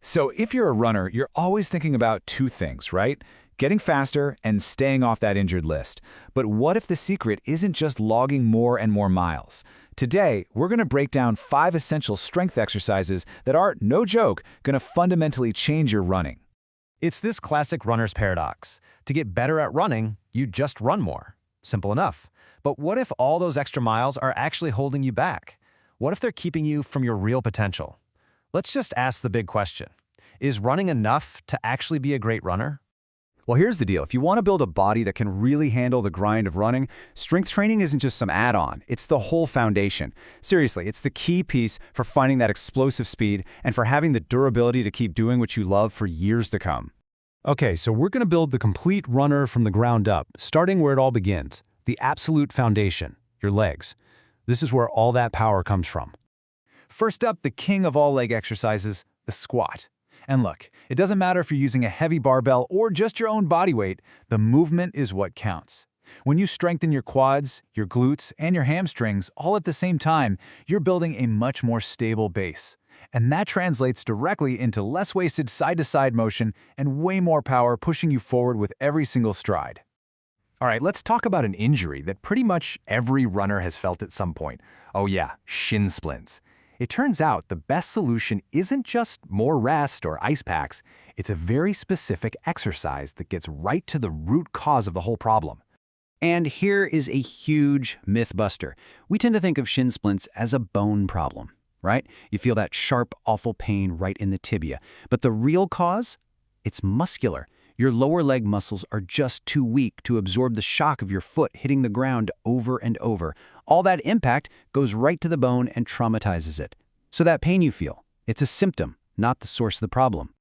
So if you're a runner, you're always thinking about two things, right? Getting faster and staying off that injured list. But what if the secret isn't just logging more and more miles? Today, we're going to break down 5 essential strength exercises that are, no joke, going to fundamentally change your running. It's this classic runner's paradox. To get better at running, you just run more. Simple enough. But what if all those extra miles are actually holding you back? What if they're keeping you from your real potential? Let's just ask the big question. Is running enough to actually be a great runner? Well, here's the deal. If you want to build a body that can really handle the grind of running, strength training isn't just some add-on. It's the whole foundation. Seriously, it's the key piece for finding that explosive speed and for having the durability to keep doing what you love for years to come. Okay, so we're going to build the complete runner from the ground up, starting where it all begins, the absolute foundation, your legs. This is where all that power comes from. First up, the king of all leg exercises, the squat. And look, it doesn't matter if you're using a heavy barbell or just your own body weight, the movement is what counts. When you strengthen your quads, your glutes, and your hamstrings all at the same time, you're building a much more stable base. And that translates directly into less wasted side-to-side motion and way more power pushing you forward with every single stride. All right, let's talk about an injury that pretty much every runner has felt at some point. Oh yeah, shin splints. It turns out the best solution isn't just more rest or ice packs, it's a very specific exercise that gets right to the root cause of the whole problem. And here is a huge myth buster. We tend to think of shin splints as a bone problem, right? You feel that sharp, awful pain right in the tibia. But the real cause? It's muscular. Your lower leg muscles are just too weak to absorb the shock of your foot hitting the ground over and over. All that impact goes right to the bone and traumatizes it. So that pain you feel, it's a symptom, not the source of the problem.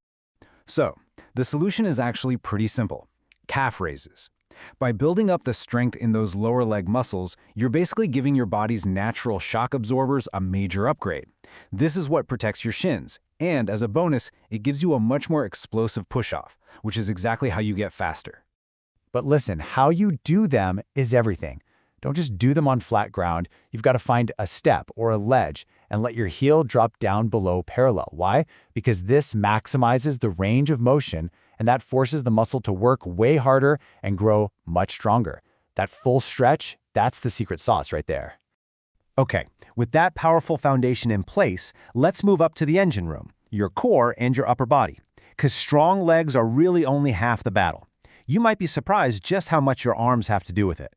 So, the solution is actually pretty simple. Calf raises. By building up the strength in those lower leg muscles, you're basically giving your body's natural shock absorbers a major upgrade. This is what protects your shins, and as a bonus, it gives you a much more explosive push-off, which is exactly how you get faster. But listen, how you do them is everything. Don't just do them on flat ground. You've got to find a step or a ledge and let your heel drop down below parallel. Why? Because this maximizes the range of motion, and that forces the muscle to work way harder and grow much stronger. That full stretch, that's the secret sauce right there. Okay, with that powerful foundation in place, let's move up to the engine room, your core and your upper body. Because strong legs are really only half the battle. You might be surprised just how much your arms have to do with it.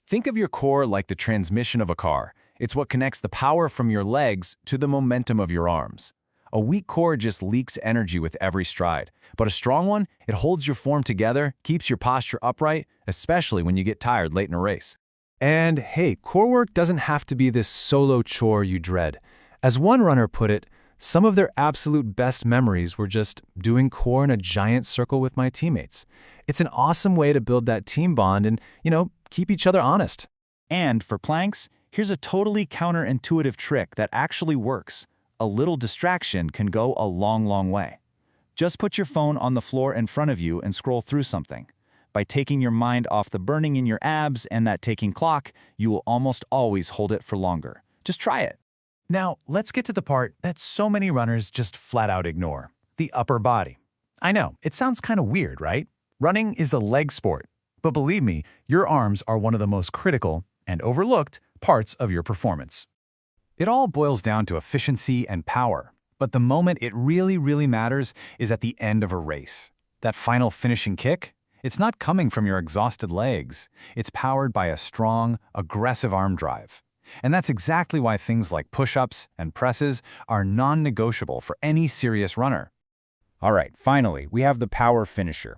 Think of your core like the transmission of a car. It's what connects the power from your legs to the momentum of your arms. A weak core just leaks energy with every stride, but a strong one, it holds your form together, keeps your posture upright, especially when you get tired late in a race. And hey, core work doesn't have to be this solo chore you dread. As one runner put it, some of their absolute best memories were just doing core in a giant circle with my teammates. It's an awesome way to build that team bond and, keep each other honest. And for planks, here's a totally counterintuitive trick that actually works. A little distraction can go a long, long way. Just put your phone on the floor in front of you and scroll through something. By taking your mind off the burning in your abs and that ticking clock, you will almost always hold it for longer. Just try it. Now, let's get to the part that so many runners just flat out ignore, the upper body. I know, it sounds kind of weird, right? Running is a leg sport. But believe me, your arms are one of the most critical and overlooked parts of your performance. It all boils down to efficiency and power, but the moment it really, really matters is at the end of a race. That final finishing kick, it's not coming from your exhausted legs. It's powered by a strong, aggressive arm drive. And that's exactly why things like push-ups and presses are non-negotiable for any serious runner. All right, finally, we have the power finisher.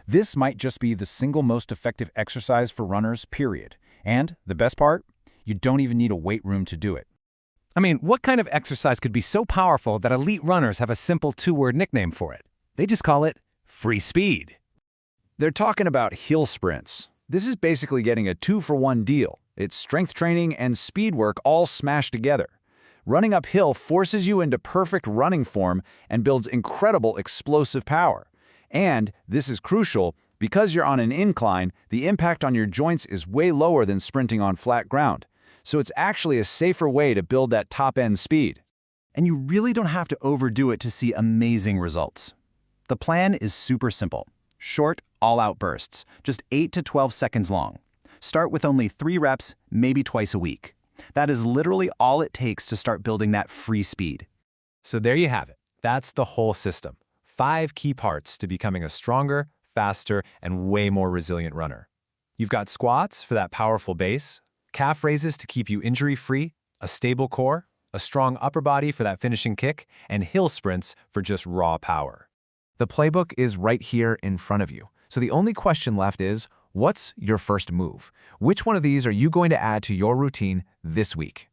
This might just be the single most effective exercise for runners, period. And the best part? You don't even need a weight room to do it. I mean, what kind of exercise could be so powerful that elite runners have a simple 2-word nickname for it? They just call it free speed. They're talking about hill sprints. This is basically getting a 2-for-1 deal. It's strength training and speed work all smashed together. Running uphill forces you into perfect running form and builds incredible explosive power. And, this is crucial, because you're on an incline, the impact on your joints is way lower than sprinting on flat ground. So it's actually a safer way to build that top-end speed. And you really don't have to overdo it to see amazing results. The plan is super simple. Short, all-out bursts, just 8 to 12 seconds long. Start with only 3 reps, maybe twice a week. That is literally all it takes to start building that free speed. So there you have it. That's the whole system. 5 key parts to becoming a stronger, faster, and way more resilient runner. You've got squats for that powerful base, calf raises to keep you injury-free, a stable core, a strong upper body for that finishing kick, and hill sprints for just raw power. The playbook is right here in front of you. So the only question left is, what's your first move? Which one of these are you going to add to your routine this week?